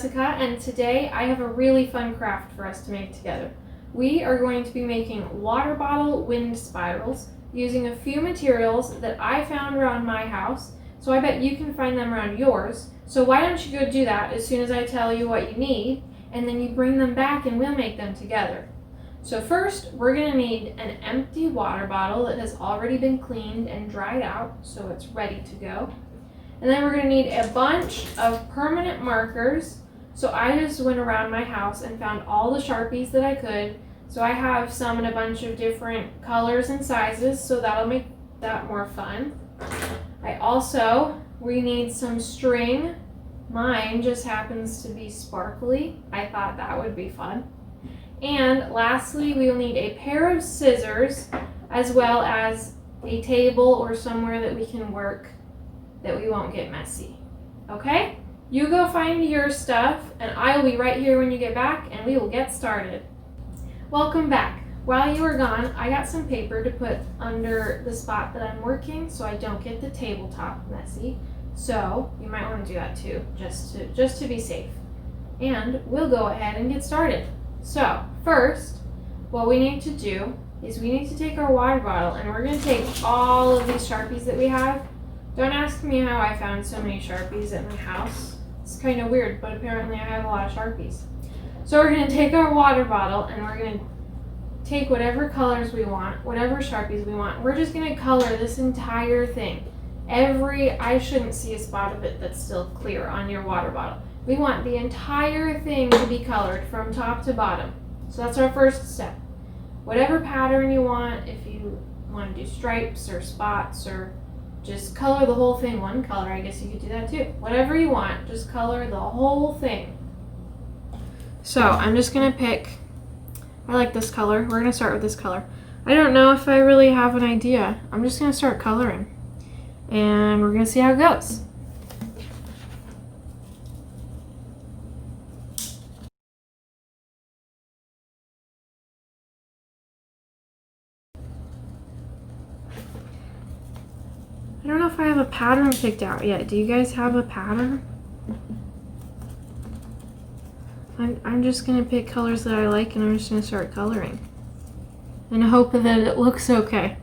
Jessica, and today I have a really fun craft for us to make together. We are going to be making water bottle wind spirals using a few materials that I found around my house, so I bet you can find them around yours. So why don't you go do that as soon as I tell you what you need, and then you bring them back and we'll make them together. So first, we're going to need an empty water bottle that has already been cleaned and dried out, so it's ready to go. And then we're going to need a bunch of permanent markers. So I just went around my house and found all the Sharpies that I could. So I have some in a bunch of different colors and sizes, so that'll make that more fun. We need some string. Mine just happens to be sparkly. I thought that would be fun. And lastly, we will need a pair of scissors, as well as a table or somewhere that we can work that we won't get messy. Okay? You go find your stuff, and I will be right here when you get back, and we will get started. Welcome back. While you were gone, I got some paper to put under the spot that I'm working so I don't get the tabletop messy. So you might want to do that too, just to be safe. And we'll go ahead and get started. So first, what we need to do is we need to take our water bottle, and we're going to take all of these Sharpies that we have. Don't ask me how I found so many Sharpies at my house. It's kind of weird, but apparently I have a lot of Sharpies. So we're going to take our water bottle, and we're going to take whatever colors we want, whatever Sharpies we want. We're just going to color this entire thing. I shouldn't see a spot of it that's still clear on your water bottle. We want the entire thing to be colored from top to bottom. So that's our first step. Whatever pattern you want, if you want to do stripes or spots or just color the whole thing one color, I guess you could do that too. Whatever you want, just color the whole thing. So I'm just going to pick, I like this color. We're going to start with this color. I don't know if I really have an idea. I'm just going to start coloring. And we're going to see how it goes. I don't know if I have a pattern picked out yet. Do you guys have a pattern? I'm just going to pick colors that I like, and I'm just going to start coloring and hope that it looks okay.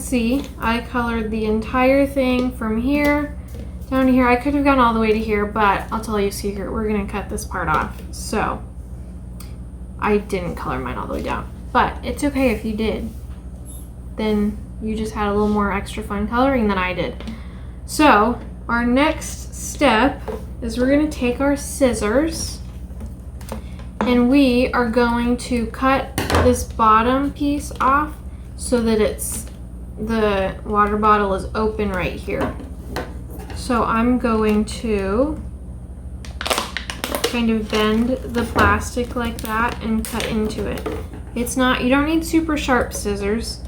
see, I colored the entire thing from here down to here. I could have gone all the way to here, but I'll tell you a secret. We're gonna cut this part off. So I didn't color mine all the way down, but it's okay if you did. Then you just had a little more extra fun coloring than I did. So our next step is we're gonna take our scissors and we are going to cut this bottom piece off so that the water bottle is open right here. So I'm going to kind of bend the plastic like that and cut into it. It's not, you don't need super sharp scissors.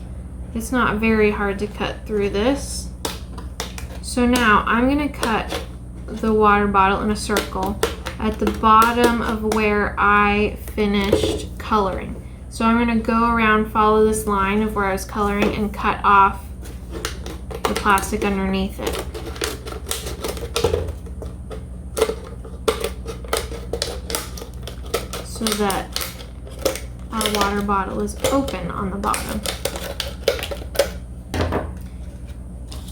It's not very hard to cut through this. So now I'm gonna cut the water bottle in a circle at the bottom of where I finished coloring. So I'm gonna go around, follow this line of where I was coloring and cut off the plastic underneath it. So that our water bottle is open on the bottom.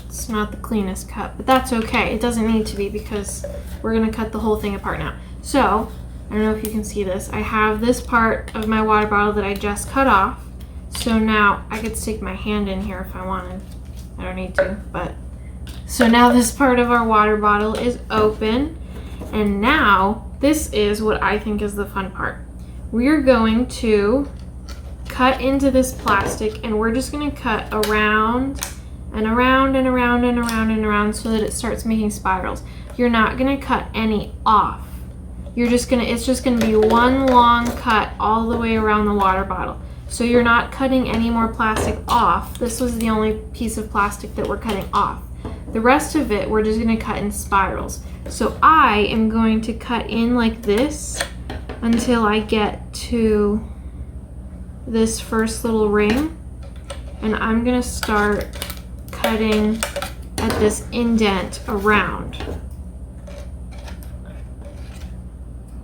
It's not the cleanest cut, but that's okay. It doesn't need to be because we're gonna cut the whole thing apart now. So, I don't know if you can see this. I have this part of my water bottle that I just cut off. So now I could stick my hand in here if I wanted. I don't need to, but. So now this part of our water bottle is open. And now this is what I think is the fun part. We're going to cut into this plastic and we're just gonna cut around and around and around and around and around so that it starts making spirals. You're not gonna cut any off. It's just gonna be one long cut all the way around the water bottle. So you're not cutting any more plastic off. This was the only piece of plastic that we're cutting off. The rest of it, we're just gonna cut in spirals. So I am going to cut in like this until I get to this first little ring. And I'm gonna start cutting at this indent around.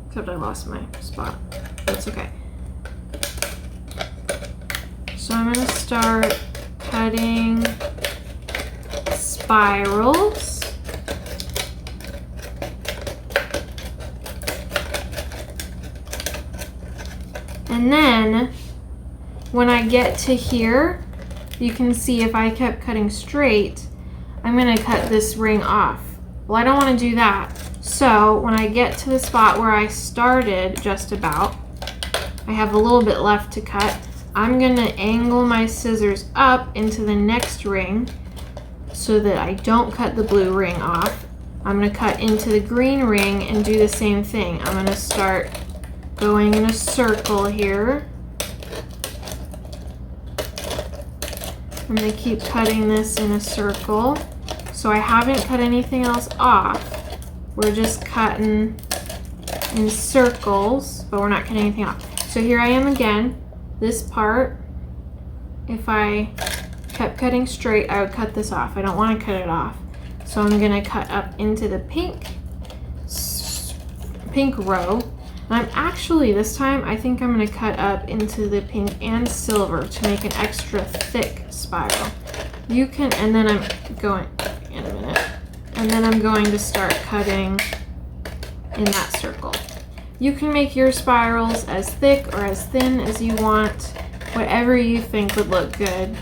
Except I lost my spot. That's okay. So I'm gonna start cutting spirals. And then when I get to here, you can see if I kept cutting straight, I'm gonna cut this ring off. Well, I don't wanna do that. So when I get to the spot where I started just about, I have a little bit left to cut. I'm gonna angle my scissors up into the next ring so that I don't cut the blue ring off. I'm gonna cut into the green ring and do the same thing. I'm gonna start going in a circle here. I'm gonna keep cutting this in a circle. So I haven't cut anything else off. We're just cutting in circles, but we're not cutting anything off. So here I am again. This part, if I kept cutting straight, I would cut this off. I don't want to cut it off. So I'm gonna cut up into the pink row. And I'm actually, this time, I think I'm gonna cut up into the pink and silver to make an extra thick spiral. You can, and then I'm going, in a minute, and then I'm going to start cutting in that circle. You can make your spirals as thick or as thin as you want, whatever you think would look good.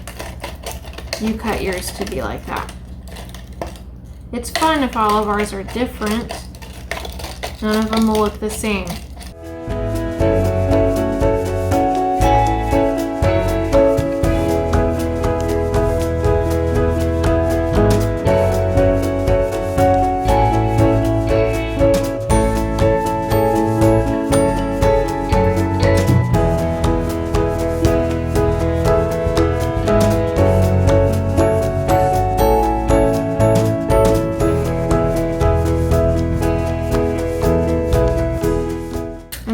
You cut yours to be like that. It's fun if all of ours are different. None of them will look the same.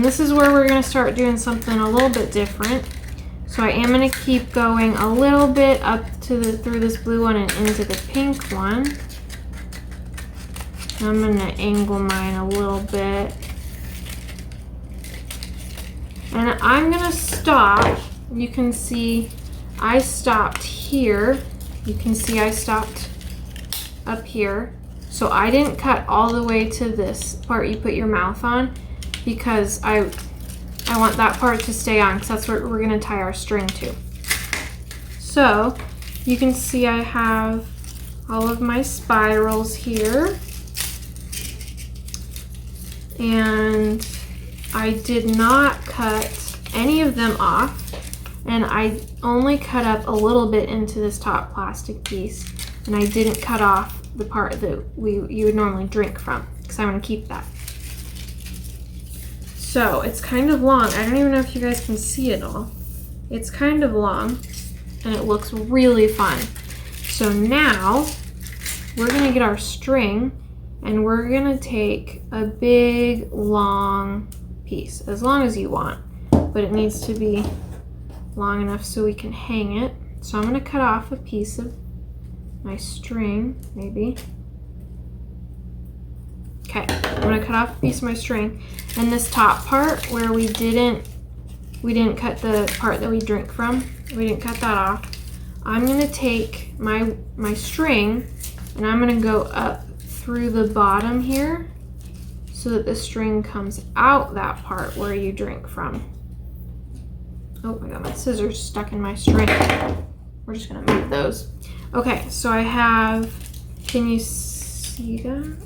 This is where we're going to start doing something a little bit different. So I am going to keep going a little bit up to through this blue one and into the pink one. I'm going to angle mine a little bit. And I'm going to stop. You can see I stopped here You can see I stopped up here. So I didn't cut all the way to this part you put your mouth on because I want that part to stay on because that's where we're gonna tie our string to. So you can see I have all of my spirals here. And I did not cut any of them off. And I only cut up a little bit into this top plastic piece. And I didn't cut off the part that you would normally drink from because I want to keep that. So it's kind of long. I don't even know if you guys can see it all. It's kind of long and it looks really fun. So now we're gonna get our string and we're gonna take a big long piece, as long as you want, but it needs to be long enough so we can hang it. So I'm gonna cut off a piece of my string, maybe. Okay, I'm gonna cut off a piece of my string, and this top part where we didn't cut the part that we drink from, we didn't cut that off. I'm gonna take my string and I'm gonna go up through the bottom here so that the string comes out that part where you drink from. Oh, I got my scissors stuck in my string. We're just gonna move those. Okay, so I have, can you see that?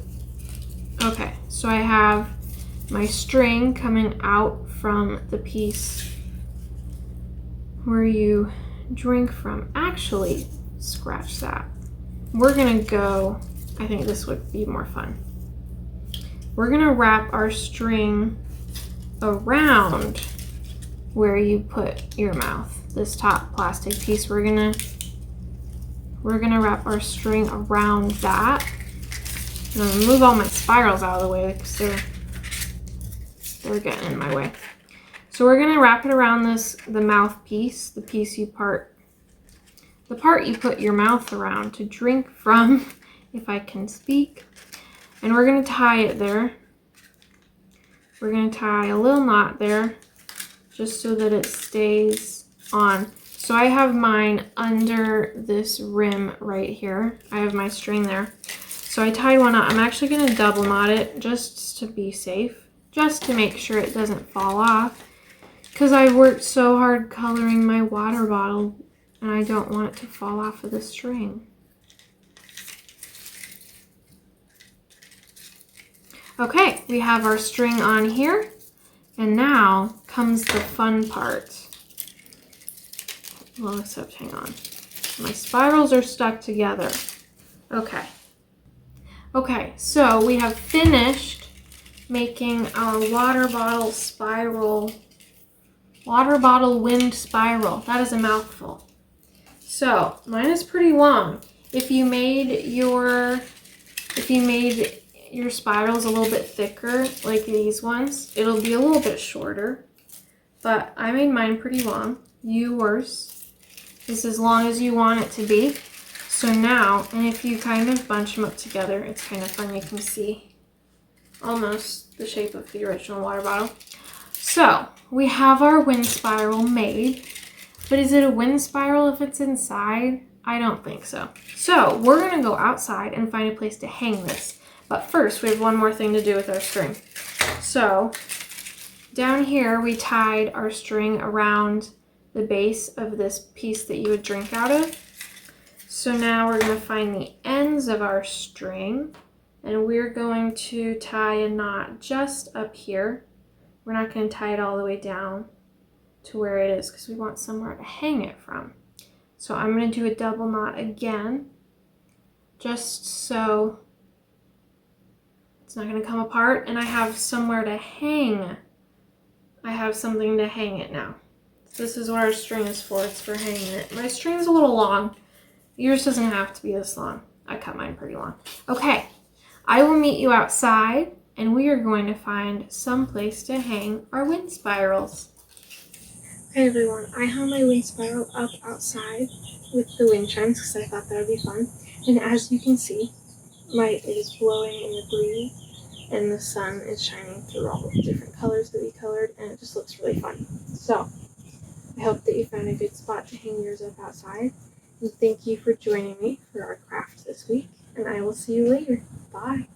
Okay, so I have my string coming out from the piece where you drink from. Actually, scratch that. We're gonna go, I think this would be more fun. We're gonna wrap our string around where you put your mouth. This top plastic piece, we're gonna wrap our string around that. I'm gonna move all my spirals out of the way because they're getting in my way. So we're gonna wrap it around the mouth piece, the part you put your mouth around to drink from, if I can speak. And we're gonna tie it there. We're gonna tie a little knot there just so that it stays on. So I have mine under this rim right here. I have my string there. So I tied one knot. I'm actually gonna double knot it just to be safe, just to make sure it doesn't fall off, because I worked so hard coloring my water bottle and I don't want it to fall off of the string. Okay, we have our string on here, and now comes the fun part. Well, except hang on. My spirals are stuck together. Okay. Okay, so we have finished making our water bottle wind spiral. That is a mouthful. So mine is pretty long. If you made your spirals a little bit thicker, like these ones, it'll be a little bit shorter. But I made mine pretty long. Yours is as long as you want it to be. So now, and if you kind of bunch them up together, it's kind of fun. You can see almost the shape of the original water bottle. So we have our wind spiral made, but is it a wind spiral if it's inside? I don't think so. So we're gonna go outside and find a place to hang this. But first, we have one more thing to do with our string. So down here, we tied our string around the base of this piece that you would drink out of. So now we're going to find the ends of our string, and we're going to tie a knot just up here. We're not going to tie it all the way down to where it is because we want somewhere to hang it from. So I'm going to do a double knot again, just so it's not going to come apart, and I have somewhere to hang. I have something to hang it now. This is what our string is for. It's for hanging it. My string's a little long. Yours doesn't have to be this long. I cut mine pretty long. Okay, I will meet you outside, and we are going to find some place to hang our wind spirals. Hey everyone, I hung my wind spiral up outside with the wind chimes because I thought that would be fun. And as you can see, it is blowing in the breeze, and the sun is shining through all the different colors that we colored, and it just looks really fun. So I hope that you found a good spot to hang yours up outside. And thank you for joining me for our craft this week, and I will see you later. Bye.